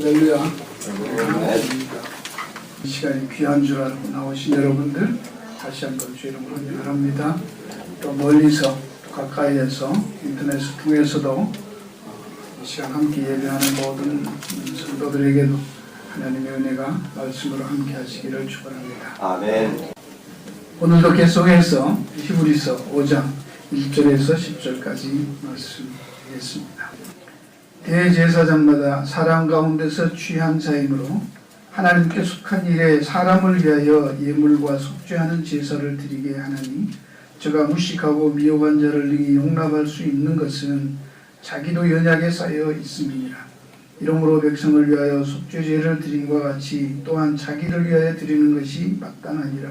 할렐루야. 이 시간이 귀한 줄 알고 나오신 여러분들 다시 한번 주 이름으로 환영합니다. 또 멀리서 또 가까이에서 인터넷을 통해서도 이 시간 함께 예배하는 모든 성도들에게도 하나님의 은혜가 말씀으로 함께 하시기를 축원합니다. 아멘. 오늘도 계속해서 히브리서 5장 1절에서 10절까지 말씀드리겠습니다. 대제사장마다 사람 가운데서 취한 자이므로 하나님께 속한 일에 사람을 위하여 예물과 속죄하는 제사를 드리게 하나니 저가 무식하고 미혹한 자를 능히 용납할 수 있는 것은 자기도 연약에 쌓여 있음이니라. 이러므로 백성을 위하여 속죄제를 드림과 같이 또한 자기를 위하여 드리는 것이 마땅하니라.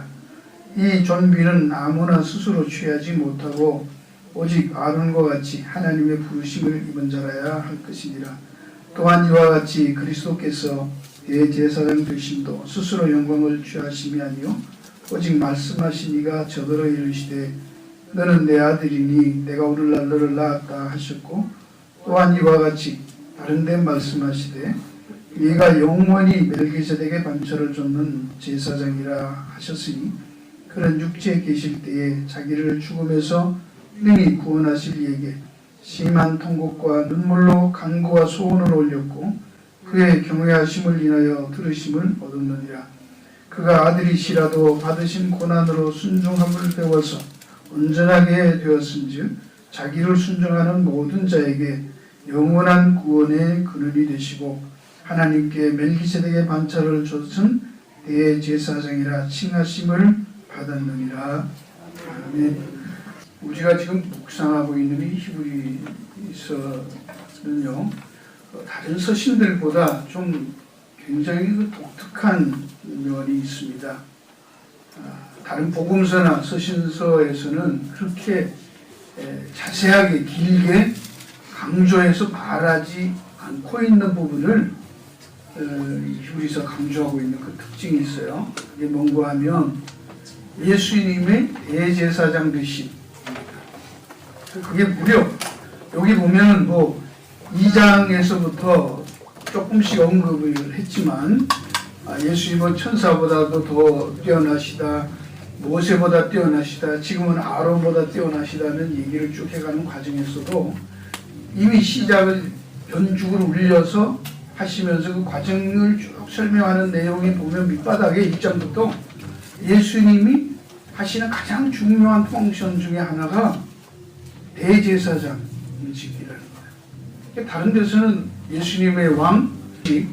이 존귀는 아무나 스스로 취하지 못하고 오직 아론과 같이 하나님의 부르심을 입은 자라야 할 것이니라. 또한 이와 같이 그리스도께서 대제사장 되심도 스스로 영광을 취하심이 아니요 오직 말씀하시니가 저더러 이르시되 너는 내 아들이니 내가 오늘날 너를 낳았다 하셨고, 또한 이와 같이 다른 데 말씀하시되 네가 영원히 멜기세덱의 반차를 쫓는 제사장이라 하셨으니 그는 육체에 계실 때에 자기를 죽음에서 능히 구원하실 이에게 심한 통곡과 눈물로 간구와 소원을 올렸고 그의 경외하심을 인하여 들으심을 얻었느니라. 그가 아들이시라도 받으신 고난으로 순종함을 배워서 온전하게 되었은즉 자기를 순종하는 모든 자에게 영원한 구원의 근원이 되시고 하나님께 멜기세덱의 반차를 줬은 대제사장이라 칭하심을 받았느니라. 아멘. 우리가 지금 묵상하고 있는 이 히브리서는요, 다른 서신들보다 좀 굉장히 독특한 면이 있습니다. 다른 복음서나 서신서에서는 그렇게 자세하게 길게 강조해서 말하지 않고 있는 부분을 히브리서 강조하고 있는 그 특징이 있어요. 그게 뭔가 하면 예수님의 대제사장 되심. 그게 무려 여기 보면 뭐 2장에서부터 조금씩 언급을 했지만 예수님은 천사보다도 더 뛰어나시다, 모세보다 뛰어나시다, 지금은 아론보다 뛰어나시다는 얘기를 쭉 해가는 과정에서도 이미 시작을 연죽을 울려서 하시면서 그 과정을 쭉 설명하는 내용에 보면 밑바닥에 1장부터 예수님이 하시는 가장 중요한 펑션 중에 하나가 대제사장직이라는 거예요. 다른 데서는 예수님의 왕직,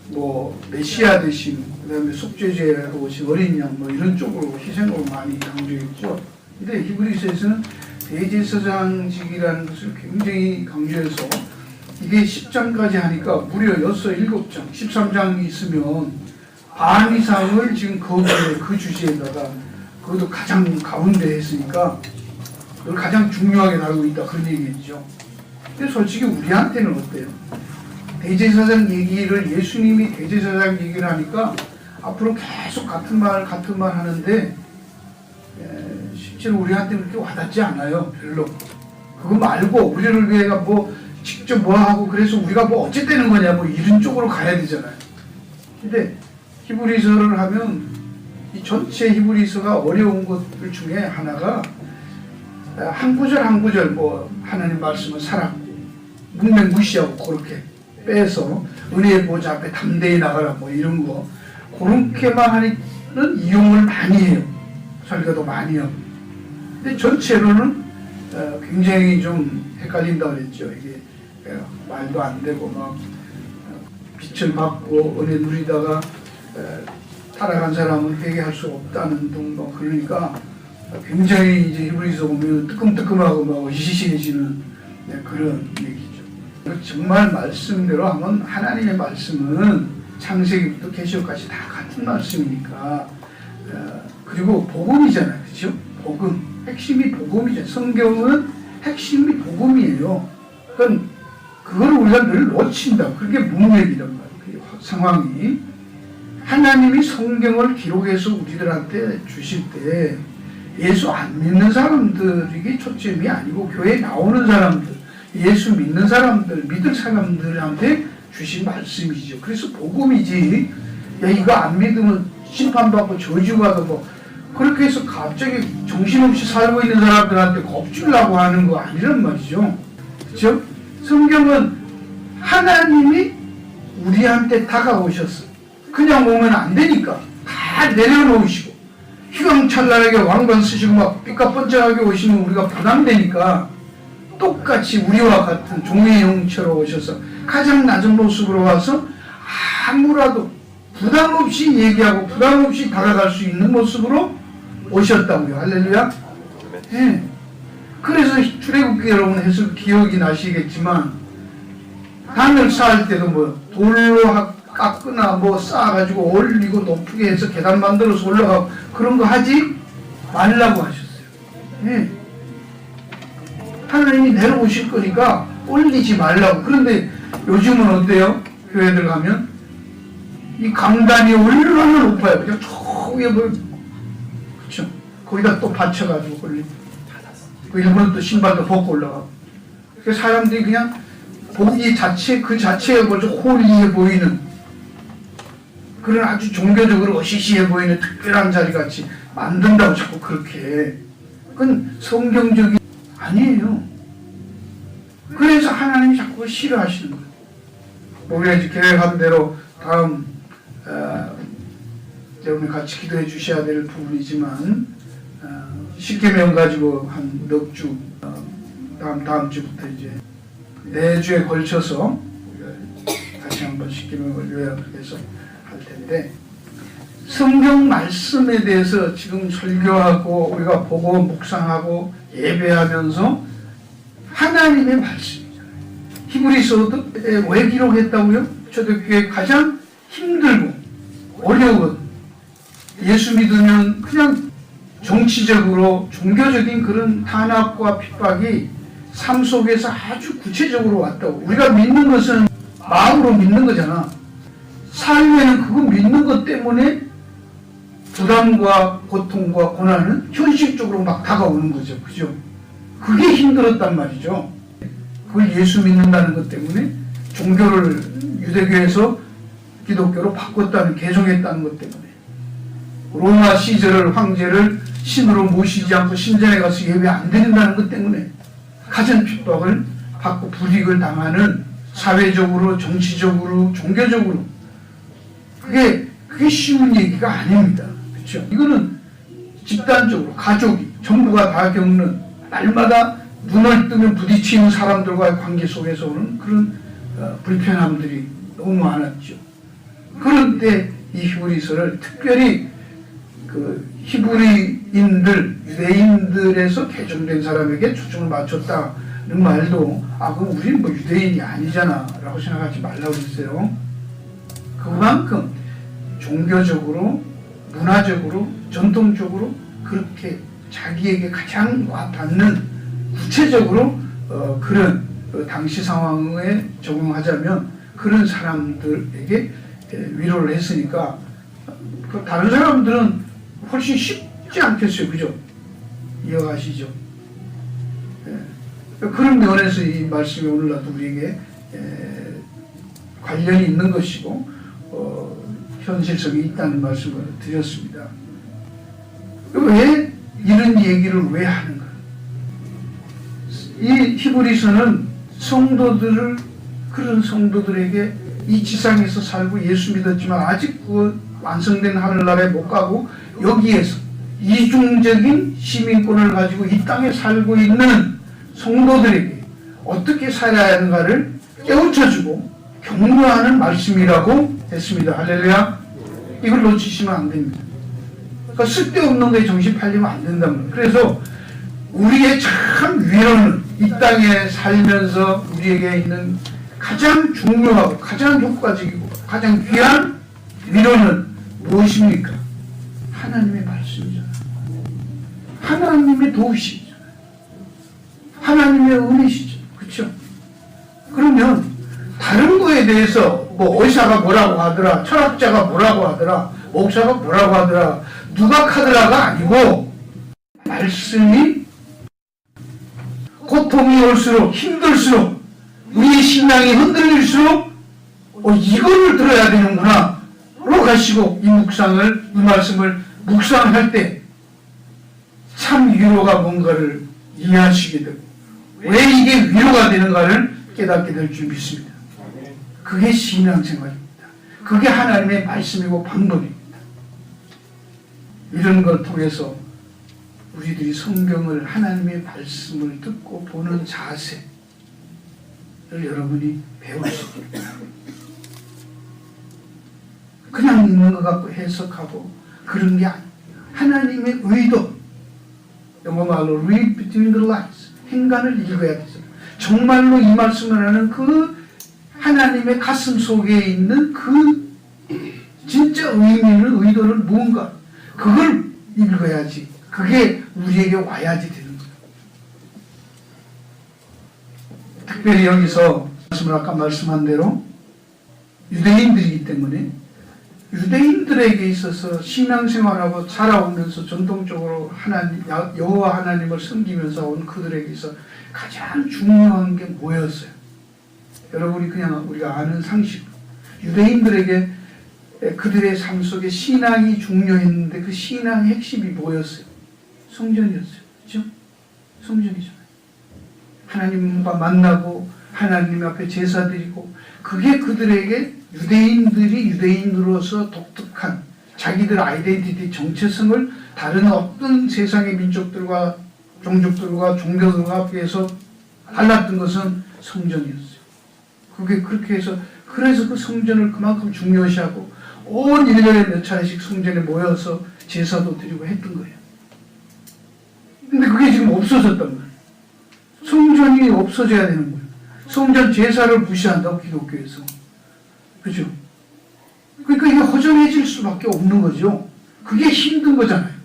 뭐 메시아 되심, 그다음에 속죄제하고 오신 어린 양, 뭐 이런 쪽으로 희생으로 많이 강조했죠. 근데 히브리서에서는 대제사장직이라는 것을 굉장히 강조해서 이게 10장까지 하니까 무려 6, 7장, 13장이 있으면 반 이상을 지금 그 주제에다가 그것도 가장 가운데 했으니까 그걸 가장 중요하게 다루고 있다, 그런 얘기겠죠. 근데 솔직히 우리한테는 어때요? 대제사장 얘기를, 예수님이 대제사장 얘기를 하니까 앞으로 계속 같은 말 하는데 실제로 우리한테 그렇게 와닿지 않아요. 별로. 그거 말고 우리를 위해 뭐 직접 뭐 하고 그래서 우리가 뭐 어째 되는 거냐, 뭐 이런 쪽으로 가야 되잖아요. 근데 히브리서를 하면 이 전체 히브리서가 어려운 것들 중에 하나가 한 구절 한 구절 뭐 하나님 말씀을 살았고 문맥 무시하고 그렇게 빼서 은혜의 보좌 앞에 담대히 나가라 뭐 이런 거 그렇게만 하는 이용을 많이 해요. 설교도 많이 하고. 근데 전체로는 굉장히 좀 헷갈린다고 그랬죠. 이게 말도 안 되고 막 빛을 받고 은혜 누리다가 타락한 사람은 회개할 수 없다는 등 뭐 그러니까 굉장히 이제 히브리서 보면 뜨끔뜨끔하고 막 시시해지는 그런 얘기죠. 정말 말씀대로 하면 하나님의 말씀은 창세기부터 계시록까지 다 같은 말씀이니까 그리고 복음이잖아요. 그렇죠? 복음. 핵심이 복음이죠. 성경은 핵심이 복음이에요. 그러니까 그걸 우리가 늘 놓친다. 그게 문맥이란 말이에요. 상황이. 하나님이 성경을 기록해서 우리들한테 주실 때 예수 안 믿는 사람들에게 초점이 아니고 교회에 나오는 사람들, 예수 믿는 사람들, 믿을 사람들한테 주신 말씀이죠. 그래서 복음이지. 야, 이거 안 믿으면 심판받고 저주받고 뭐 그렇게 해서 갑자기 정신없이 살고 있는 사람들한테 겁주려고 하는 거 아니란 말이죠. 그렇죠? 성경은 하나님이 우리한테 다가오셨어. 그냥 오면 안 되니까 다 내려놓으시고 휘황찬란하게 왕관 쓰시고 막 삐까뻔쩍하게 오시면 우리가 부담되니까 똑같이 우리와 같은 종의 형체로 오셔서 가장 낮은 모습으로 와서 아무라도 부담 없이 얘기하고 부담 없이 다가갈 수 있는 모습으로 오셨다고요. 할렐루야. 네. 그래서 출애굽기 여러분 해서 기억이 나시겠지만 단을 쌓을 때도 뭐 돌로 깎거나 뭐 쌓아가지고 올리고 높게 해서 계단 만들어서 올라가고 그런 거 하지 말라고 하셨어요. 네. 하나님이 내려오실 거니까 올리지 말라고. 그런데 요즘은 어때요? 교회들 가면 이 강단이 얼마나 높아요. 그냥 저 위에 뭐 그렇죠. 거기다 또 받쳐가지고 올리고 그 일부러 또 신발도 벗고 올라가고. 그래서 사람들이 그냥 보기 자체 그 자체가 벌써 홀리해 보이는 그런 아주 종교적으로 어시시해 보이는 특별한 자리 같이 만든다고 자꾸 그렇게. 그건 성경적이 아니에요. 그래서 하나님이 자꾸 싫어하시는 거예요. 우리가 이제 계획한 대로 다음 여러분이 같이 기도해 주셔야 될 부분이지만 십계명 가지고 한 넉 주 다음 주부터 이제 4주에 걸쳐서 다시 한번 십계명을 요약해서 할 텐데 성경 말씀에 대해서 지금 설교하고 우리가 보고 묵상하고 예배하면서 하나님의 말씀이잖아요. 히브리서도 왜 기록했다고요? 초대교회 가장 힘들고 어려운 예수 믿으면 그냥 정치적으로 종교적인 그런 탄압과 핍박이 삶 속에서 아주 구체적으로 왔다고. 우리가 믿는 것은 마음으로 믿는 거잖아. 삶에는 그거 믿는 것 때문에 부담과 고통과 고난은 현실적으로 막 다가오는 거죠. 그죠? 그게 힘들었단 말이죠. 그걸 예수 믿는다는 것 때문에 종교를 유대교에서 기독교로 바꿨다는, 개종했다는 것 때문에 로마 시저를 황제를 신으로 모시지 않고 신전에 가서 예배 안 드린다는 것 때문에 가진 핍박을 받고 불이익을 당하는 사회적으로, 정치적으로, 종교적으로 그게 쉬운 얘기가 아닙니다. 그렇죠? 이거는 집단적으로 가족이 전부가 다 겪는 날마다 눈을 뜨면 부딪히는 사람들과의 관계 속에서 오는 그런 불편함들이 너무 많았죠. 그런 때 이 히브리서를 특별히 그 히브리인들, 유대인들에서 개종된 사람에게 초점을 맞췄다는 말도 그럼 우리는 뭐 유대인이 아니잖아 라고 생각하지 말라고 했어요. 그만큼 종교적으로, 문화적으로, 전통적으로 그렇게 자기에게 가장 와닿는 구체적으로 그런 당시 상황에 적용하자면 그런 사람들에게 위로를 했으니까 다른 사람들은 훨씬 쉽지 않겠어요. 그죠? 이해가시죠? 그런 면에서 이 말씀이 오늘날도 우리에게 관련이 있는 것이고 현실성이 있다는 말씀을 드렸습니다. 왜 이런 얘기를 왜 하는가? 이 히브리서는 성도들을, 그런 성도들에게 이 지상에서 살고 예수 믿었지만 아직 그 완성된 하늘나라에 못 가고 여기에서 이중적인 시민권을 가지고 이 땅에 살고 있는 성도들에게 어떻게 살아야 하는가를 깨우쳐주고 격려하는 말씀이라고 했습니다. 할렐루야. 이걸 놓치시면 안 됩니다. 그러니까 쓸데없는 거에 정신 팔리면 안 된단 말이에요. 그래서 우리의 참 위로는 이 땅에 살면서 우리에게 있는 가장 중요하고 가장 효과적이고 가장 귀한 위로는 무엇입니까? 하나님의 말씀이잖아요. 하나님의 도우시잖아요. 하나님의 은혜시죠. 그렇죠? 그러면 다른 거에 대해서 뭐 의사가 뭐라고 하더라, 철학자가 뭐라고 하더라, 목사가 뭐라고 하더라, 누가 카더라가 아니고 말씀이 고통이 올수록 힘들수록 우리의 신앙이 흔들릴수록 이거를 들어야 되는구나 로 가시고 이 말씀을 묵상할 때 참 위로가 뭔가를 이해하시게 되고 왜 이게 위로가 되는가를 깨닫게 될 줄 믿습니다. 그게 신앙생활입니다. 그게 하나님의 말씀이고 방법입니다. 이런 걸 통해서 우리들이 성경을 하나님의 말씀을 듣고 보는 자세를 여러분이 배울 수 있습니다. 그냥 있는 것 갖고 해석하고 그런 게 아니에요. 하나님의 의도, 영어 말로 read between the lines, 행간을 읽어야 되죠. 정말로 이 말씀을 하는 그 하나님의 가슴 속에 있는 그 진짜 의미는 의도는 무언가 그걸 읽어야지. 그게 우리에게 와야지 되는 거예요. 특별히 여기서 아까 말씀한 대로 유대인들이기 때문에 유대인들에게 있어서 신앙생활하고 자라오면서 전통적으로 여호와 하나님을 섬기면서 온 그들에게 있어 가장 중요한 게 뭐였어요? 여러분이 그냥 우리가 아는 상식, 유대인들에게 그들의 삶 속에 신앙이 중요했는데 그 신앙의 핵심이 뭐였어요? 성전이었어요. 그렇죠? 성전이잖아요. 하나님과 만나고 하나님 앞에 제사 드리고 그게 그들에게 유대인들이 유대인으로서 독특한 자기들 아이덴티티 정체성을 다른 어떤 세상의 민족들과 종족들과 종교들과 비해서 달랐던 것은 성전이었어요. 그게 그렇게 해서 그래서 그 성전을 그만큼 중요시하고 온 1년에 몇 차례씩 성전에 모여서 제사도 드리고 했던 거예요. 근데 그게 지금 없어졌단 말이에요. 성전이 없어져야 되는 거예요. 성전 제사를 무시한다고 기독교에서. 그죠? 그러니까 이게 허전해질 수밖에 없는 거죠. 그게 힘든 거잖아요.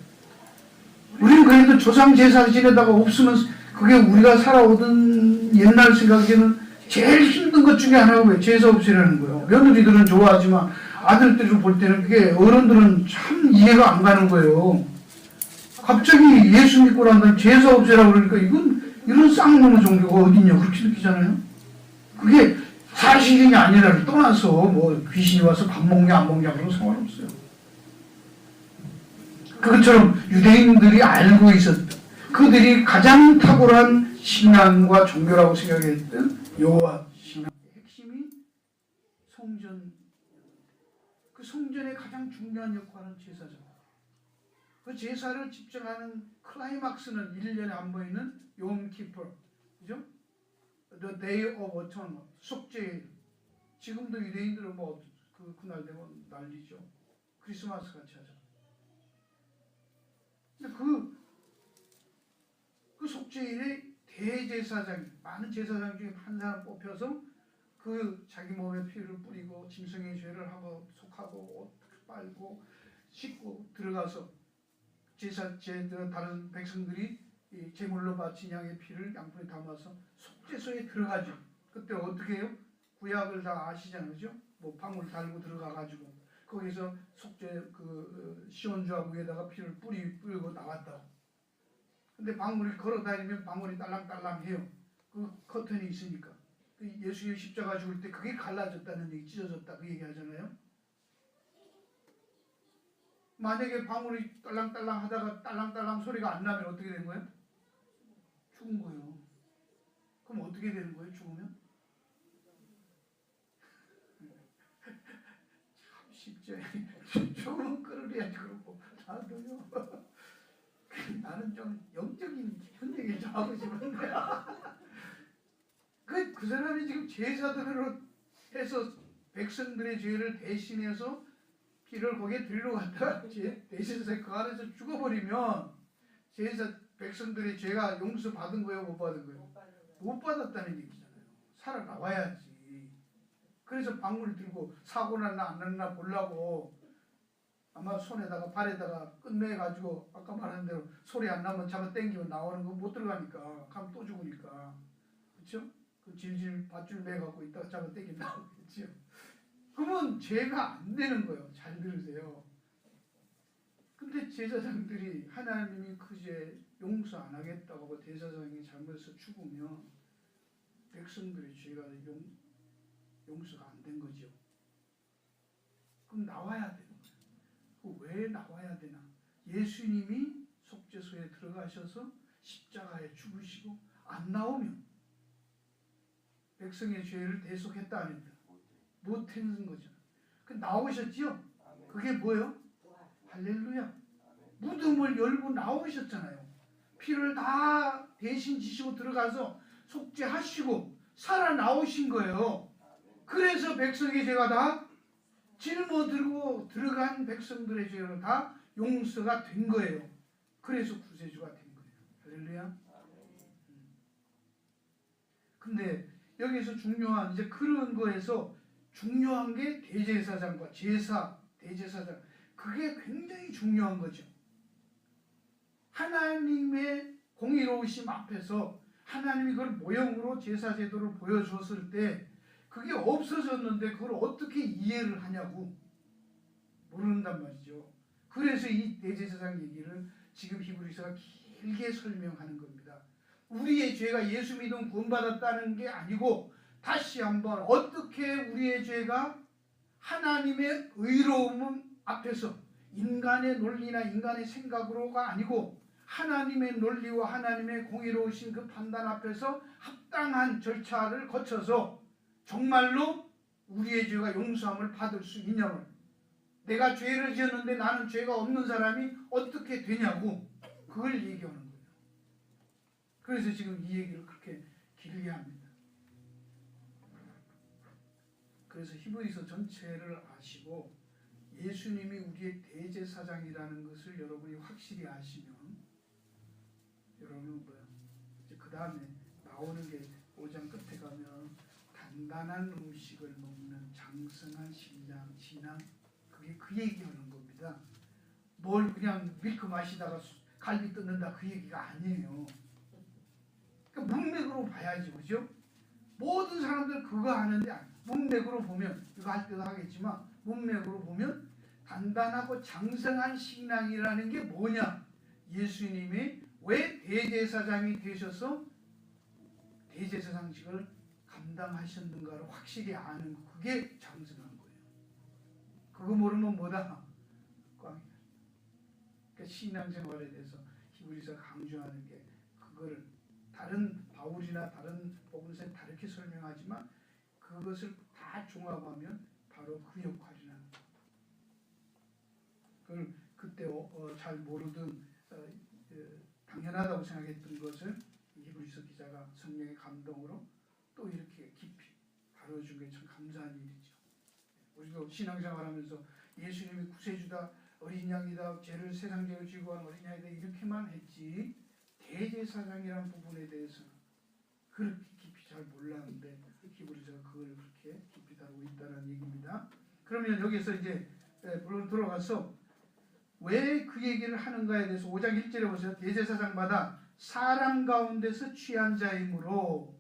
우리는 그래도 조상 제사를 지내다가 없으면 그게 우리가 살아오던 옛날 생각에는 제일 힘든 것 중에 하나가 왜 제사 없애라는 거예요. 며느리들은 좋아하지만 아들들을 볼 때는 그게 어른들은 참 이해가 안 가는 거예요. 갑자기 예수 믿고 난 다음에 제사 없애라고 그러니까 이런 쌍놈의 종교가 어딨냐 그렇게 느끼잖아요. 그게 사실이 아니라를 떠나서 뭐 귀신이 와서 밥 먹냐 안 먹냐 그런 상관없어요. 그것처럼 유대인들이 알고 있었던 그들이 가장 탁월한 신앙과 종교라고 생각했던 여호와 신앙의 핵심이 성전, 그 성전의 가장 중요한 역할은 제사잖아요. 그 제사를 집정하는 클라이막스는 1년에 한 번 있는 욤 키퍼, 그죠? The Day of Atonement, 속죄일. 지금도 유대인들은 뭐 그날 되면 난리죠. 크리스마스 같이 하죠. 근데 그 속죄일에 대제사장, 많은 제사장 중에 한 사람 뽑혀서 그 자기 몸에 피를 뿌리고 짐승의 죄를 하고 속하고 옷 빨고 씻고 들어가서 다른 백성들이 이 제물로 바친 양의 피를 양푼에 담아서 속죄소에 들어가죠. 그때 어떻게 해요? 구약을 다 아시잖아요, 그죠? 뭐 방울 달고 들어가가지고 거기서 속죄 시온주와 위에다가 피를 뿌리고 나왔다고. 근데 방울이 걸어다니면 방울이 딸랑딸랑해요. 그 커튼이 있으니까. 예수의 십자가 죽을 때 그게 갈라졌다는 얘기, 찢어졌다 그 얘기 하잖아요. 만약에 방울이 딸랑딸랑 하다가 딸랑딸랑 소리가 안 나면 어떻게 되는 거예요? 죽은 거예요. 그럼 어떻게 되는 거예요? 죽으면? 참 쉽죠. 죽으면 끌어내야지 그러고 나도요. 나는 좀 영적인 깊은 얘기 좀 하고 싶은데 그 사람이 지금 제사들로 해서 백성들의 죄를 대신해서 피를 거기에 들러 갔다가 대신해서 그 안에서 죽어버리면 백성들의 죄가 용서받은 거예요? 못 받은 거예요? 못 받았다는 얘기잖아요. 살아나와야지. 그래서 방울 들고 사고 났나 안 났나 보려고 아마 손에다가 발에다가 끝내가지고 아까 말한 대로 소리 안 나면 잡아 당기면 나오는 거 못 들어가니까 가면 또 죽으니까. 그렇죠? 그 질질 밧줄 매갖고 있다가 잡아 당기면 나오겠죠. 그러면 죄가 안 되는 거예요. 잘 들으세요. 근데 제사장들이 하나님이 그 죄 용서 안 하겠다고 하고 대제사장이 잘못해서 죽으면 백성들의 죄가 용서가 안 된 거죠. 그럼 나와야 되는 거예요. 왜 나와야 되나? 예수님이 속죄소에 들어가셔서 십자가에 죽으시고 안 나오면 백성의 죄를 대속했다 안 했다? 못하는 거죠. 그 나오셨지요? 그게 뭐예요? 할렐루야. 무덤을 열고 나오셨잖아요. 피를 다 대신 지시고 들어가서 속죄하시고 살아나오신 거예요. 그래서 백성의 죄가 다 짊어들고 들어간 백성들의 죄는 다 용서가 된 거예요. 그래서 구세주가 된 거예요. 할렐루야. 근데 여기서 중요한 이제 그런 거에서 중요한 게 대제사장과 제사, 대제사장. 그게 굉장히 중요한 거죠. 하나님의 공의로우심 앞에서 하나님이 그걸 모형으로 제사 제도를 보여줬을 때 그게 없어졌는데 그걸 어떻게 이해를 하냐고 모른단 말이죠. 그래서 이 대제사장 얘기를 지금 히브리서가 길게 설명하는 겁니다. 우리의 죄가 예수 믿음 구원받았다는 게 아니고 다시 한번 어떻게 우리의 죄가 하나님의 의로움 앞에서 인간의 논리나 인간의 생각으로가 아니고 하나님의 논리와 하나님의 공의로우신 그 판단 앞에서 합당한 절차를 거쳐서 정말로 우리의 죄가 용서함을 받을 수 있냐고. 내가 죄를 지었는데 나는 죄가 없는 사람이 어떻게 되냐고 그걸 얘기하는 거예요. 그래서 지금 이 얘기를 그렇게 길게 합니다. 그래서 히브리서 전체를 아시고 예수님이 우리의 대제사장이라는 것을 여러분이 확실히 아시면 여러분은 뭐야? 이제 그 다음에 나오는 게 5장 끝에 가면 단단한 음식을 먹는 장성한 신앙 그게 그 얘기하는 겁니다. 뭘 그냥 밀크 마시다가 갈비 뜯는다 그 얘기가 아니에요. 그러니까 문맥으로 봐야지, 그죠? 모든 사람들 그거 하는데 문맥으로 보면 이거 할 때도 하겠지만 문맥으로 보면 단단하고 장성한 신앙이라는 게 뭐냐? 예수님이 왜 대제사장이 되셔서 대제사장직을 감당하셨는가를 확실히 아는 거, 그게 장성한 거예요. 그거 모르면 뭐다? 꽝이다. 그러니까 신앙생활에 대해서 히브리서 강조하는 게 그거를 다른 바울이나 다른 복음서에 다르게 설명하지만 그것을 다 종합하면 바로 그 역할이라는 거. 그걸 그때 잘 모르던 당연하다고 생각했던 것을 히브리서 기자가 성령의 감동으로 또 이렇게 깊이 다뤄준 게 참 감사한 일이죠. 우리도 신앙생활하면서 예수님이 구세주다, 어린 양이다, 죄를 세상 죄를 지고 한 어린 양이다 이렇게만 했지 대제사장이라는 부분에 대해서는 그렇게 깊이 잘 몰랐는데 히브리서가 그걸 그렇게 깊이 다루고 있다는 얘기입니다. 그러면 여기서 이제 들어가서 왜 그 얘기를 하는가에 대해서 5장 1절에 보세요. 대제사장마다 사람 가운데서 취한 자이므로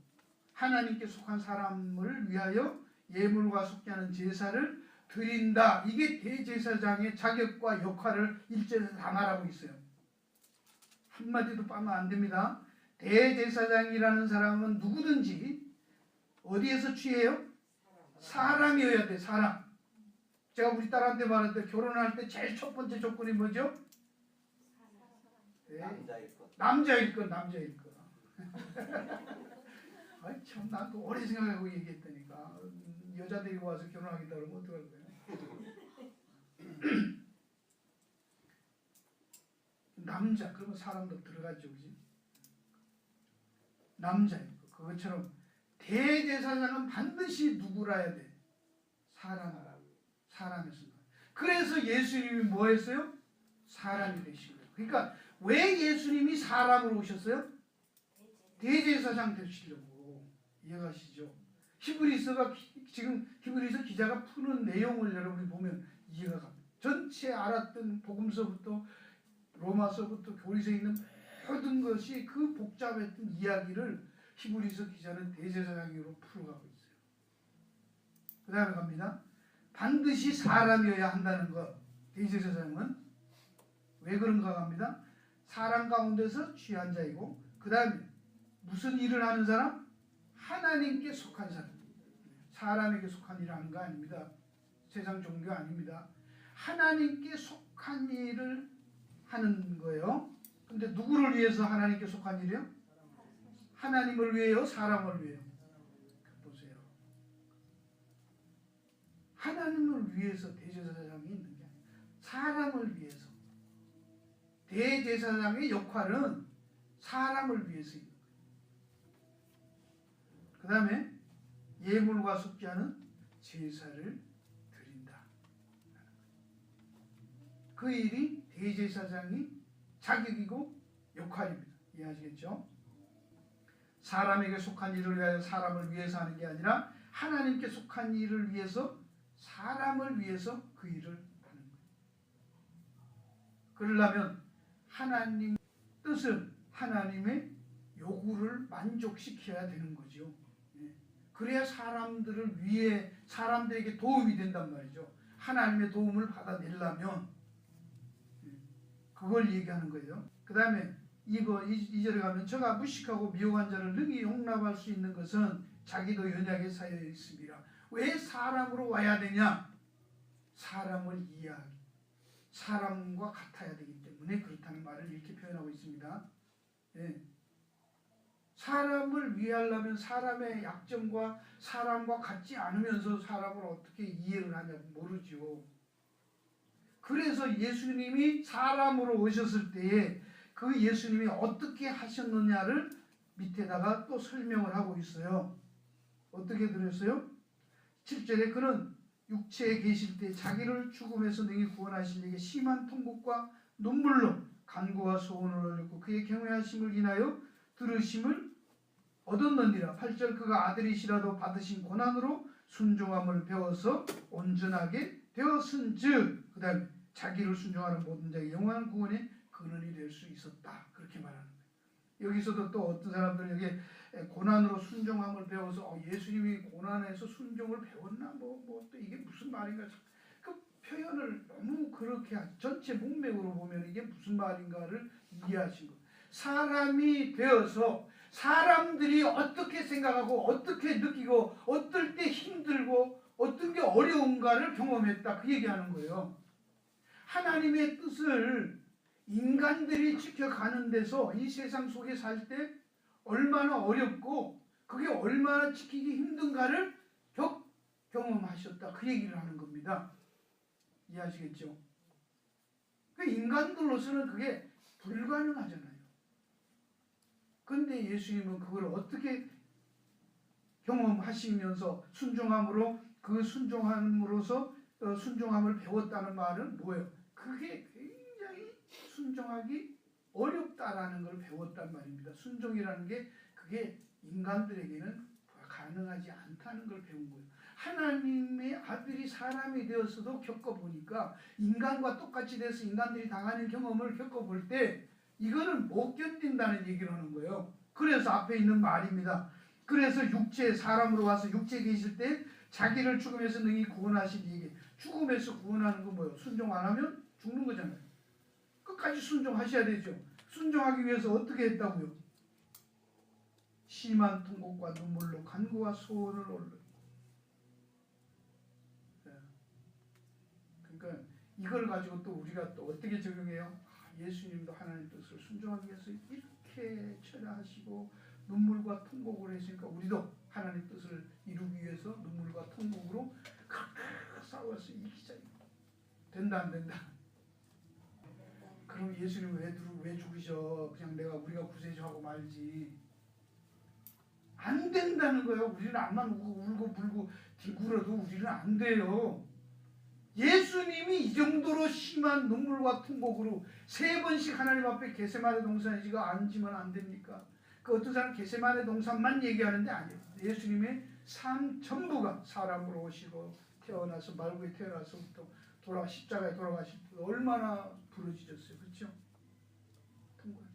하나님께 속한 사람을 위하여 예물과 속죄하는 제사를 드린다. 이게 대제사장의 자격과 역할을 1절에서 다 말하고 있어요. 한마디도 빠면 안 됩니다. 대제사장이라는 사람은 누구든지 어디에서 취해요? 사람이어야 돼. 사람. 제가 우리 딸한테 말할 때 결혼할 때 제일 첫 번째 조건이 뭐죠? 네. 남자일 것. 아이 참 나도 오래 생각하고 얘기했다니까. 여자들이 와서 결혼하겠다 그러면 어떡할 거야? 남자 그러면 사람도 들어가죠, 그지? 남자일 것. 그것처럼 대제사장은 반드시 누구라야 돼? 사람에서. 그래서 예수님이 뭐 했어요? 사람이 되신 거예요. 그러니까 왜 예수님이 사람으로 오셨어요? 대제사장 되시려고. 이해가시죠? 히브리서가 지금 히브리서 기자가 푸는 내용을 여러분이 보면 이해가 갑니다. 전체 알았던 복음서부터 로마서부터 교리서에 있는 모든 것이 그 복잡했던 이야기를 히브리서 기자는 대제사장으로 풀어가고 있어요. 그 다음에 갑니다. 반드시 사람이어야 한다는 것. 대제사장은 왜 그런가 합니다. 사람 가운데서 취한 자이고 그 다음에 무슨 일을 하는 사람? 하나님께 속한 사람. 사람에게 속한 일을 하는 거 아닙니다. 세상 종교 아닙니다. 하나님께 속한 일을 하는 거예요. 근데 누구를 위해서 하나님께 속한 일이요? 하나님을 위해요? 사람을 위해요? 보세요. 하나님을 위해서 대제사장이 있는 게 아니라 사람을 위해서. 대제사장의 역할은 사람을 위해서 있는 거예요. 그 다음에 예물과 속죄하는 제사를 드린다. 그 일이 대제사장이 자격이고 역할입니다. 이해하시겠죠? 사람에게 속한 일을 위하여 사람을 위해서 하는 게 아니라 하나님께 속한 일을 위해서 사람을 위해서 그 일을 하는 거예요. 그러려면 하나님 뜻을 하나님의 요구를 만족시켜야 되는 거죠. 그래야 사람들을 위해 사람들에게 도움이 된단 말이죠. 하나님의 도움을 받아내려면 그걸 얘기하는 거예요. 그 다음에 2절에 가면 저가 무식하고 미혹한 자를 능히 용납할 수 있는 것은 자기도 연약에 쌓여 있습니다. 왜 사람으로 와야 되냐? 사람을 이해하기, 사람과 같아야 되기 때문에 그렇다는 말을 이렇게 표현하고 있습니다. 예. 사람을 위하려면 사람의 약점과 사람과 같지 않으면서 사람을 어떻게 이해를 하냐고 모르죠. 그래서 예수님이 사람으로 오셨을 때에 그 예수님이 어떻게 하셨느냐를 밑에다가 또 설명을 하고 있어요. 어떻게 들었어요? 7절에 그는 육체에 계실 때 자기를 죽음에서 능히 구원하실 이에게 심한 통곡과 눈물로 간구와 소원을 올렸고 그의 경외하심을 인하여 들으심을 얻었느니라. 8절 그가 아들이시라도 받으신 고난으로 순종함을 배워서 온전하게 되었은즉 그 다음에 자기를 순종하는 모든 자에게 영원한 구원의 근원이 될 수 있었다. 그렇게 말하는 거예요. 여기서도 또 어떤 사람들은 여기 고난으로 순종함을 배워서 예수님이 고난에서 순종을 배웠나? 또 이게 무슨 말인가? 그 표현을 너무 그렇게 전체 문맥으로 보면 이게 무슨 말인가를 이해하신 거예요. 사람이 되어서 사람들이 어떻게 생각하고 어떻게 느끼고 어떨 때 힘들고 어떤 게 어려운가를 경험했다. 그 얘기하는 거예요. 하나님의 뜻을 인간들이 지켜가는 데서 이 세상 속에 살 때 얼마나 어렵고 그게 얼마나 지키기 힘든가를 경험하셨다. 그 얘기를 하는 겁니다. 이해하시겠죠? 그 인간들로서는 그게 불가능하잖아요. 그런데 예수님은 그걸 어떻게 경험하시면서 순종함으로 그 순종함으로써 순종함을 배웠다는 말은 뭐예요? 그게 굉장히 순종하기 어렵다라는 걸 배웠단 말입니다. 순종이라는 게 그게 인간들에게는 가능하지 않다는 걸 배운 거예요. 하나님의 아들이 사람이 되어서도 겪어보니까 인간과 똑같이 돼서 인간들이 당하는 경험을 겪어볼 때 이거는 못 견딘다는 얘기를 하는 거예요. 그래서 앞에 있는 말입니다. 그래서 육체 사람으로 와서 육체에 계실 때 자기를 죽음에서 능히 구원하신 이에게 죽음에서 구원하는 건 뭐예요? 순종 안 하면 죽는 거잖아요. 끝까지 순종하셔야 되죠. 순종하기 위해서 어떻게 했다고요? 심한 통곡과 눈물로 간구와 소원을 올려. 그러니까 이걸 가지고 또 우리가 또 어떻게 적용해요? 예수님도 하나님 뜻을 순종하기 위해서 이렇게 처리하시고 눈물과 통곡을 했으니까 우리도 하나님 뜻을 이루기 위해서 눈물과 통곡으로 그렇게 싸워서 이기자. 된다 안 된다? 그럼 예수님 왜 죽으셔? 그냥 우리가 구세주하고 말지. 안 된다는 거예요. 우리는 암만 울고 불고 뒹굴어도 우리는 안 돼요. 예수님이 이 정도로 심한 눈물과 통곡으로 3번씩 하나님 앞에 겟세마네 동산에 지가 앉으면 안 됩니까? 그 어떤 사람 겟세마네 동산만 얘기하는데 아니에요. 예수님의 삶 전부가 사람으로 오시고 태어나서 말구에 태어나서부터 십자가에 돌아가실 때 얼마나 부러지셨어요. 그렇죠? 통곡하죠.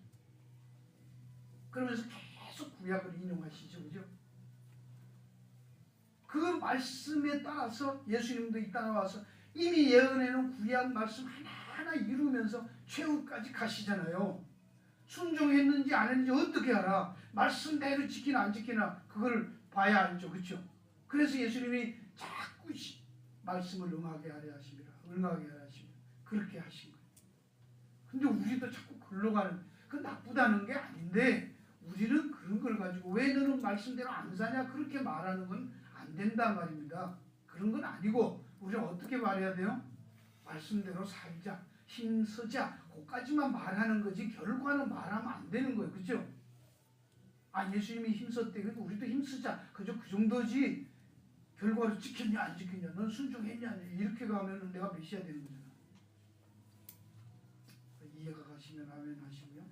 그러면서 계속 구약을 인용하시죠. 그죠? 그 말씀에 따라서 예수님도 이 땅에 와서 이미 예언해놓은 구약 말씀 하나하나 이루면서 최후까지 가시잖아요. 순종했는지 안 했는지 어떻게 알아? 말씀대로 지키나 안 지키나 그걸 봐야 알죠. 그렇죠? 그래서 예수님이 자꾸 말씀을 응하게 하려 하심이라. 응하게 하려 하심이라. 그렇게 하신 거예요. 근데 우리도 자꾸 글로 가는, 그 나쁘다는 게 아닌데 우리는 그런 걸 가지고 왜 너는 말씀대로 안 사냐 그렇게 말하는 건 안 된단 말입니다. 그런 건 아니고 우리는 어떻게 말해야 돼요? 말씀대로 살자, 힘쓰자, 그까지만 말하는 거지 결과는 말하면 안 되는 거예요. 그렇죠? 아, 예수님이 힘썼대. 그러니까 우리도 힘쓰자. 그저 그 정도지 결과를 지켰냐 안 지켰냐, 넌 순종했냐 이렇게 가면 내가 메시아 되는 거잖아. 이해가 가시면 아멘 하시고요.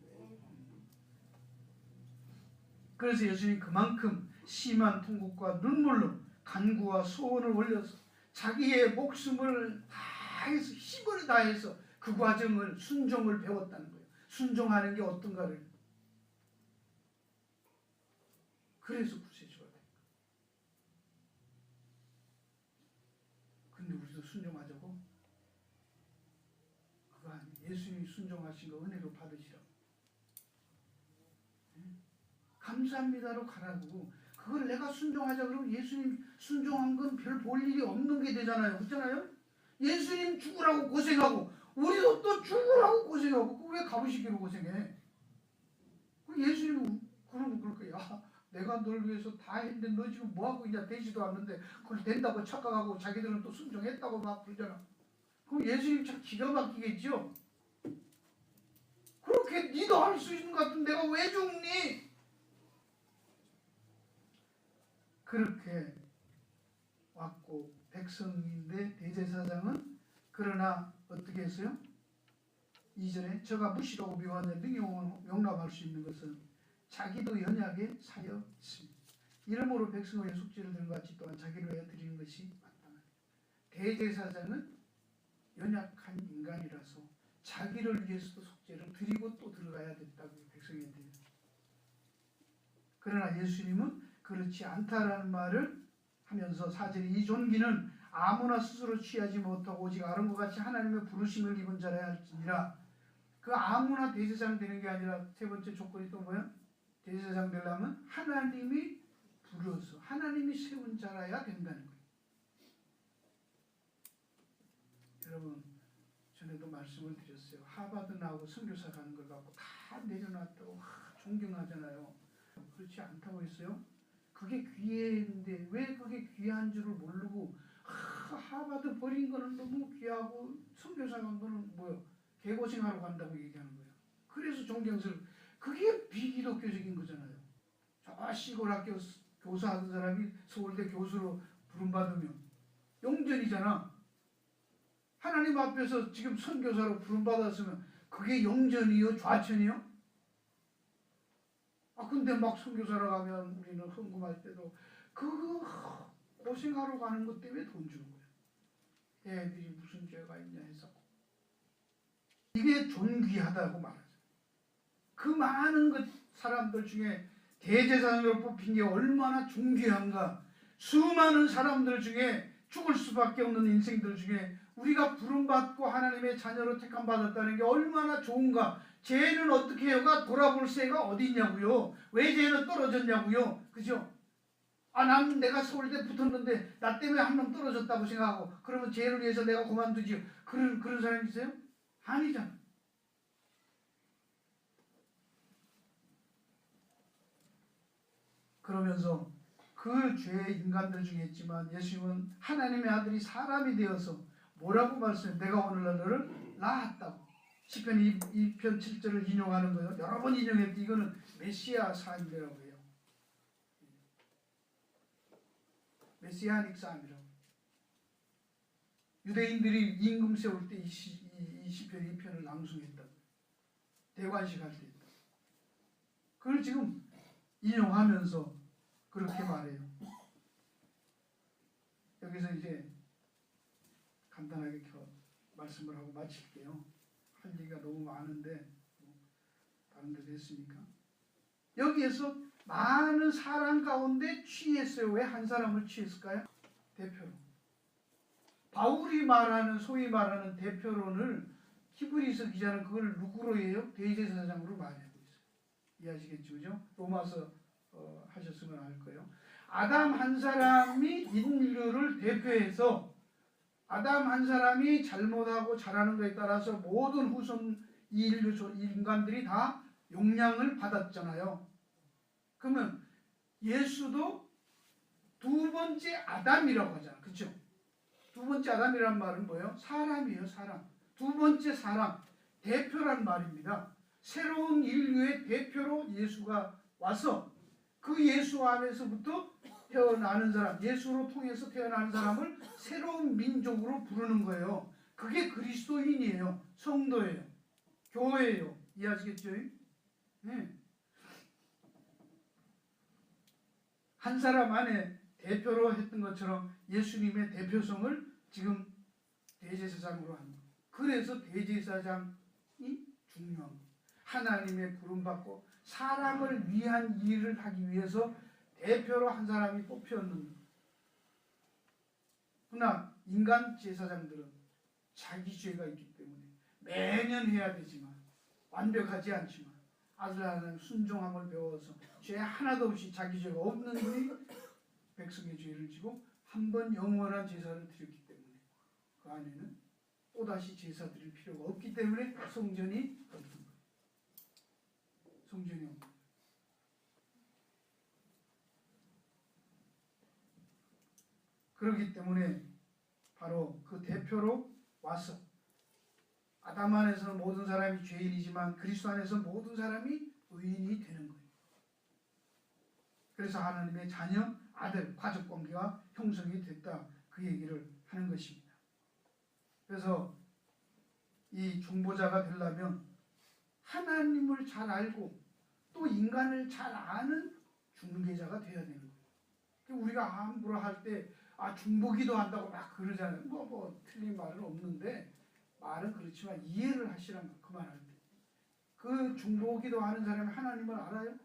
그래서 예수님이 그만큼 심한 통곡과 눈물로 간구와 소원을 올려서 자기의 목숨을 다해서 힘을 다해서 그 과정을 순종을 배웠다는 거예요. 순종하는 게 어떤가를. 그래서 구세주가 된 거예요. 근데 우리도 순종하자고? 그거 아니에요. 예수님이 순종하신 거 은혜로 받으시라고. 감사합니다로 가라고. 그걸 내가 순종하자 그러면 예수님 순종한 건 별 볼 일이 없는 게 되잖아요. 그렇잖아요? 예수님 죽으라고 고생하고 우리도 또 죽으라고 고생하고 그 왜 가부시기로 고생해? 그 예수님 그러면 그럴 거야. 야, 내가 널 위해서 다 했는데 너 지금 뭐하고 있냐, 되지도 않는데 그걸 된다고 착각하고 자기들은 또 순종했다고 막 그러잖아. 그럼 예수님 참 기가 막히겠죠? 그렇게 니도 할 수 있는 것 같은 내가 왜 죽니? 그렇게 왔고 백성인데 대제사장은 그러나 어떻게 했어요? 2절에 저가 무시하고 미워하는 능히 용납할 수 있는 것은 자기도 연약에 사여 있습니다. 이러므로 백성의 속죄를 드린 것 같이 또한 자기를 위하여 드리는 것이 마땅하다. 대제사장은 연약한 인간이라서 자기를 위해서도 속죄를 드리고 또 들어가야 됐다고 백성한테. 그러나 예수님은 그렇지 않다라는 말을 하면서 4절에 이 존귀는 아무나 스스로 취하지 못하고 오직 아론과 같이 하나님의 부르심을 입은 자라야 할지니라. 그 아무나 대제사장 되는 게 아니라 세 번째 조건이 또 뭐야? 대제사장 되려면 하나님이 부르어서 하나님이 세운 자라야 된다는 거예요. 여러분, 전에도 말씀을 드렸어요. 하버드 나오고 선교사 가는 걸 갖고 다 내려놨다고 존경하잖아요. 그렇지 않다고 했어요? 그게 귀했는데 왜 그게 귀한 줄을 모르고 하버드 버린 거는 너무 귀하고 선교사 간 거는 뭐요? 개고생하러 간다고 얘기하는 거예요. 그래서 존경스러워. 그게 비기독교적인 거잖아요. 저 시골 학교 교사하던 사람이 서울대 교수로 부름받으면 영전이잖아. 하나님 앞에서 지금 선교사로 부름받았으면 그게 영전이요? 좌천이요? 근데 막 선교사로 가면 우리는 헌금할 때도 그 고생하러 가는 것 때문에 돈 주는 거예요. 애들이 무슨 죄가 있냐 해서. 이게 존귀하다고 말하죠. 그 많은 것 사람들 중에 대제사장으로 뽑힌 게 얼마나 존귀한가. 수많은 사람들 중에 죽을 수밖에 없는 인생들 중에 우리가 부름받고 하나님의 자녀로 택함받았다는 게 얼마나 좋은가. 죄는 어떻게 해요가 돌아볼 새가 어디 있냐고요. 왜 죄는 떨어졌냐고요. 그죠? 난 내가 서울대 붙었는데 나 때문에 한 명 떨어졌다고 생각하고 그러면 죄를 위해서 내가 그만두지요. 그런 사람이 있어요? 아니잖아. 그러면서 그 죄의 인간들 중에 있지만 예수님은 하나님의 아들이 사람이 되어서 뭐라고 말씀해요? 내가 오늘날 너를 낳았다고. 시편 2편 7절을 인용하는 거예요. 여러 번 인용했는데 이거는 메시아 사임이라고 해요. 메시아닉 사임이라고. 유대인들이 임금 세울 때 이 시편 2편을 낭송했다고. 대관식 할 때 했다고. 그걸 지금 인용하면서 그렇게 말해요. 여기서 이제 간단하게 말씀을 하고 마칠게요. 할 얘기가 너무 많은데 다른 데도 했으니까. 여기에서 많은 사람 가운데 취했어요. 왜 한 사람을 취했을까요? 대표로. 바울이 말하는 소위 말하는 대표론을 히브리서 기자는 그걸 누구로 해요? 대제사장으로 말하고 있어요. 이해하시겠죠? 그죠? 로마서 하셨으면 알 거예요. 아담 한 사람이 인류를 대표해서 아담 한 사람이 잘못하고 잘하는 것에 따라서 모든 후손 인간들이 다 영향을 받았잖아요. 그러면 예수도 두 번째 아담이라고 하잖아. 그렇죠? 두 번째 아담이란 말은 뭐예요? 사람이에요. 사람. 두 번째 사람. 대표란 말입니다. 새로운 인류의 대표로 예수가 와서 그 예수 안에서부터 태어나는 사람, 예수로 통해서 태어나는 사람을 새로운 민족으로 부르는 거예요. 그게 그리스도인이에요. 성도예요. 교회예요. 이해하시겠죠? 네. 한 사람 안에 대표로 했던 것처럼 예수님의 대표성을 지금 대제사장으로 하는 거예요. 그래서 대제사장이 중요한 거예요. 하나님의 부름받고 사람을 위한 일을 하기 위해서 대표로 한 사람이 뽑혔는. 그러나 인간 제사장들은 자기 죄가 있기 때문에 매년 해야 되지만 완벽하지 않지만 아들 하나님 순종함을 배워서 죄 하나도 없이 자기 죄가 없는 분이 백성의 죄를 지고 한 번 영원한 제사를 드렸기 때문에 그 안에는 또다시 제사 드릴 필요가 없기 때문에 성전이 없는 거예요. 성전이 없는 거예요. 그렇기 때문에 바로 그 대표로 와서 아담 안에서는 모든 사람이 죄인이지만 그리스도 안에서 모든 사람이 의인이 되는 거예요. 그래서 하나님의 자녀, 아들, 가족관계가 형성이 됐다. 그 얘기를 하는 것입니다. 그래서 이 중보자가 되려면 하나님을 잘 알고 또 인간을 잘 아는 중개자가 돼야 되는 거예요. 우리가 함부로 할 때 중보기도 한다고 막 그러잖아요. 뭐 틀린 말은 없는데 말은 그렇지만 이해를 하시란 말, 그 말 할 때. 그 중보기도 하는 사람이 하나님을 알아요?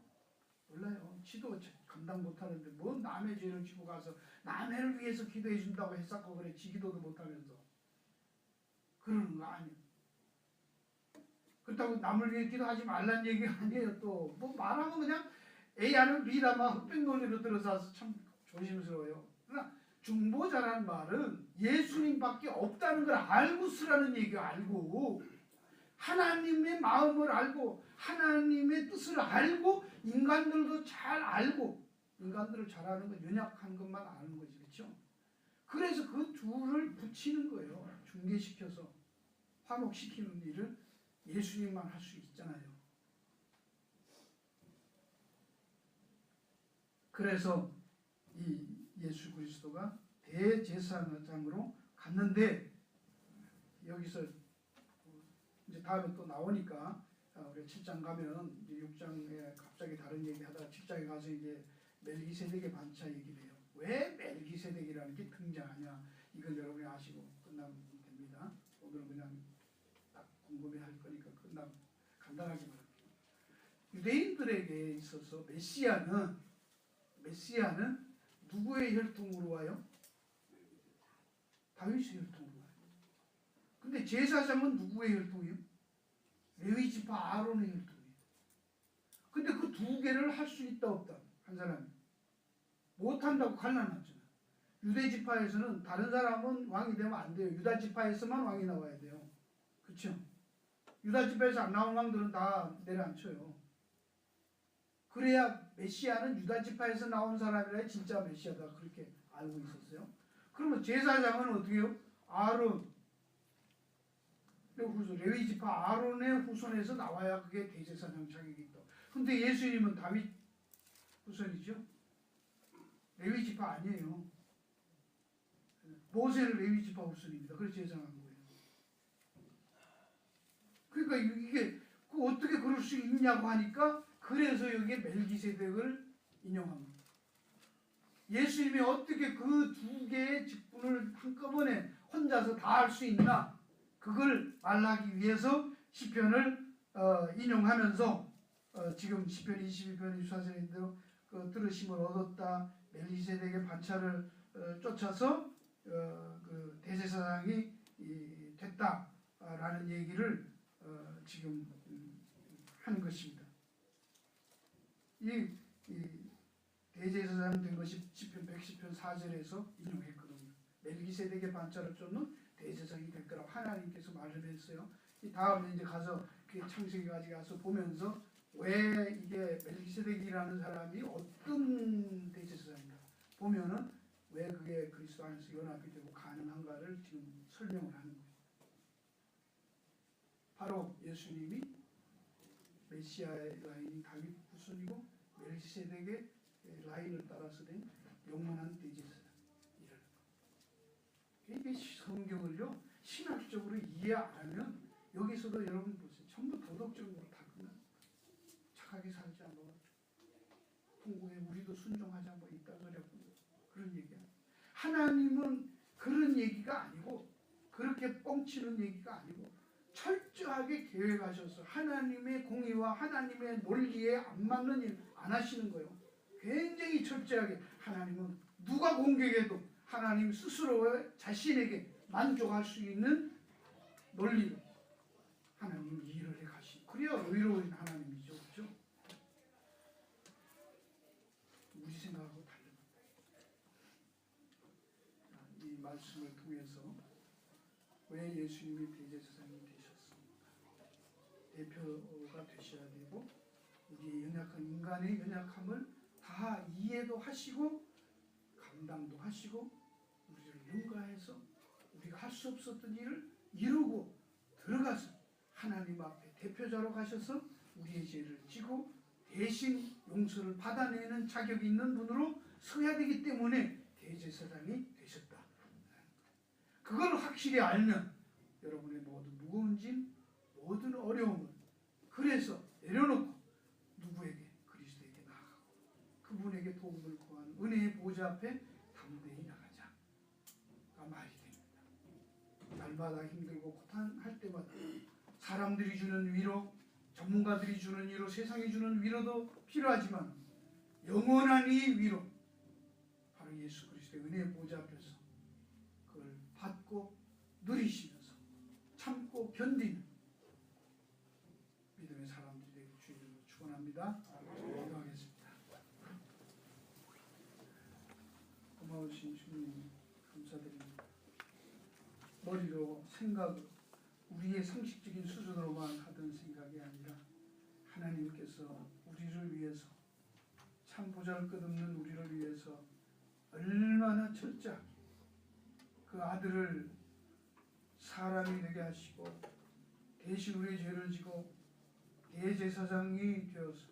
몰라요. 지도 감당 못하는데 뭐 남의 죄를 지고 가서 남해를 위해서 기도해 준다고 했었고 그래. 지 기도도 못하면서 그러는 거 아니에요. 그렇다고 남을 위해 기도하지 말란 얘기가 아니에요. 또 뭐 말하면 그냥 A하는 B다 막 흑백 논리로 들어서 참 조심스러워요. 그러나 중보자라는 말은 예수님밖에 없다는 걸 알고 쓰라는 얘기가 알고 하나님의 마음을 알고 하나님의 뜻을 알고 인간들도 잘 알고 인간들을 잘 아는 건 연약한 것만 아는 거지. 그렇죠? 그래서 그 둘을 붙이는 거예요. 중개시켜서 화목시키는 일을 예수님만 할 수 있잖아요. 그래서 이 예수 그리스도가 대제사장으로 갔는데 여기서 이제 다음에 또 나오니까 우리 7장 가면 이제 6장에 갑자기 다른 얘기 하다가 7장에 가서 이제 멜기세덱의 반차 얘기를 해요. 왜 멜기세덱이라는 게 등장하냐? 이건 여러분이 아시고 끝나면 됩니다. 오늘은 그냥 딱 궁금해할 거니까 간단하게 말할게요. 유대인들에게 있어서 메시아는 누구의 혈통으로 와요? 다윗의 혈통으로 와요. 근데 제사장은 누구의 혈통이에요? 레위 지파 아론의 혈통이에요. 근데 그 두 개를 할 수 있다 없다? 한 사람이 못한다고 갈라놨잖아. 유대 지파에서는 다른 사람은 왕이 되면 안 돼요. 유다 지파에서만 왕이 나와야 돼요. 그렇죠? 유다 지파에서 안 나온 왕들은 다 내려앉혀요. 그래야 메시아는 유다 지파에서 나온 사람이라 진짜 메시아다 그렇게 알고 있었어요. 그러면 제사장은 어떻게 해요? 아론 후손, 레위 지파 아론의 후손에서 나와야 그게 대제사장 자격이 있다. 근데 예수님은 다윗 후손이죠. 레위 지파 아니에요. 모세는 레위 지파 후손입니다. 그래서 제사장한 거예요. 그러니까 이게 어떻게 그럴 수 있냐고 하니까 그래서 여기에 멜기세덱을 인용한 겁니다. 예수님이 어떻게 그 두 개의 직분을 한꺼번에 혼자서 다 할 수 있나? 그걸 말하기 위해서 시편을 인용하면서 지금 시편 22편 24절에 대로 그 들으심을 얻었다. 멜기세덱의 반차를 쫓아서 그 대제사장이 됐다라는 얘기를 지금 하는 것입니다. 이 대제사장 된 것이 시편 110편 4절에서 인용했거든요. 멜기세덱의 반차를 쫓는 대제사장이 될 거라고 하나님께서 말을 했어요. 이 다음에 이제 가서 그 창세기까지 가서 보면서 왜 이게 멜기세덱이라는 사람이 어떤 대제사장인가 보면은 왜 그게 그리스도 안에서 연합이 되고 가능한가를 지금 설명을 하는 거예요. 바로 예수님이 메시아의 라인이 다윗 후손이고 멜기세덱의 라인을 따라서 된 영원한 대제사장이라는 거예요. 이게 성경을요 신학적으로 이해 안 하면 여기서도 여러분 보세요. 전부 도덕적으로 다 그냥 착하게 살지 않아. 통곡에 우리도 순종하자 뭐 이따저려고 그런 얘기야. 하나님은 그런 얘기가 아니고 그렇게 뻥치는 얘기가 아니고 철저하게 계획하셔서 하나님의 공의와 하나님의 논리에 안 맞는 일 안 하시는 거예요. 굉장히 철저하게 하나님은 누가 공격해도 하나님 스스로 자신에게 만족할 수 있는 논리로 하나님 일을 해 가시고 그래야 의로운 하나님이죠. 그렇죠? 우리 생각하고 다릅니다. 이 말씀을 통해서 왜 예수님이 대제사장이 되셨습니까? 대표가 되셔야 되고 우리의 연약한 인간의 연약함을 다 이해도 하시고 감당도 하시고 우리를 능가해서 우리가 할 수 없었던 일을 이루고 들어가서 하나님 앞에 대표자로 가셔서 우리의 죄를 지고 대신 용서를 받아내는 자격이 있는 분으로 서야 되기 때문에 대제사장이 되셨다. 그걸 확실히 알면 여러분의 모든 무거운 짐, 모든 어려움을 그래서 내려놓고 누구에게? 그리스도에게 나아가고 그분에게 도움을 구하는 은혜의 보좌 앞에 담대히 나가자가 말이 됩니다. 날마다 힘들고 고단할 때마다 사람들이 주는 위로, 전문가들이 주는 위로, 세상이 주는 위로도 필요하지만 영원한 이 위로 바로 예수 그리스도의 은혜의 보좌 앞에서 그걸 받고 누리시면서 참고 견디는 믿음의 사람들이 되길 주님으로 축원합니다. 기도하겠습니다. 고마우신 주님 감사드립니다. 머리로 생각으로 우리의 상식적인 수준으로만 하던 생각이 아니라 하나님께서 우리를 위해서 참 보잘것없는 우리를 위해서 얼마나 철저하게 그 아들을 사람이 되게 하시고 대신 우리의 죄를 지고 대제사장이 되어서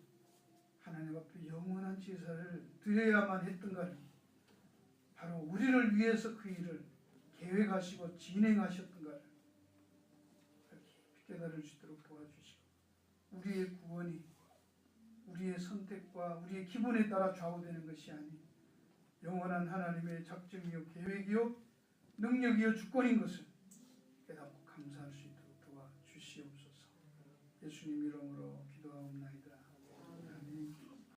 하나님 앞에 영원한 제사를 드려야만 했던가를 바로 우리를 위해서 그 일을 계획하시고 진행하셨던가를 깊이 깨달을 수 있도록 도와주시고 우리의 구원이 우리의 선택과 우리의 기분에 따라 좌우되는 것이 아닌 영원한 하나님의 작정이요 계획이요 능력이요 주권인 것을 깨닫고 감사할 수 있도록 도와주시옵소서. 예수님 이름으로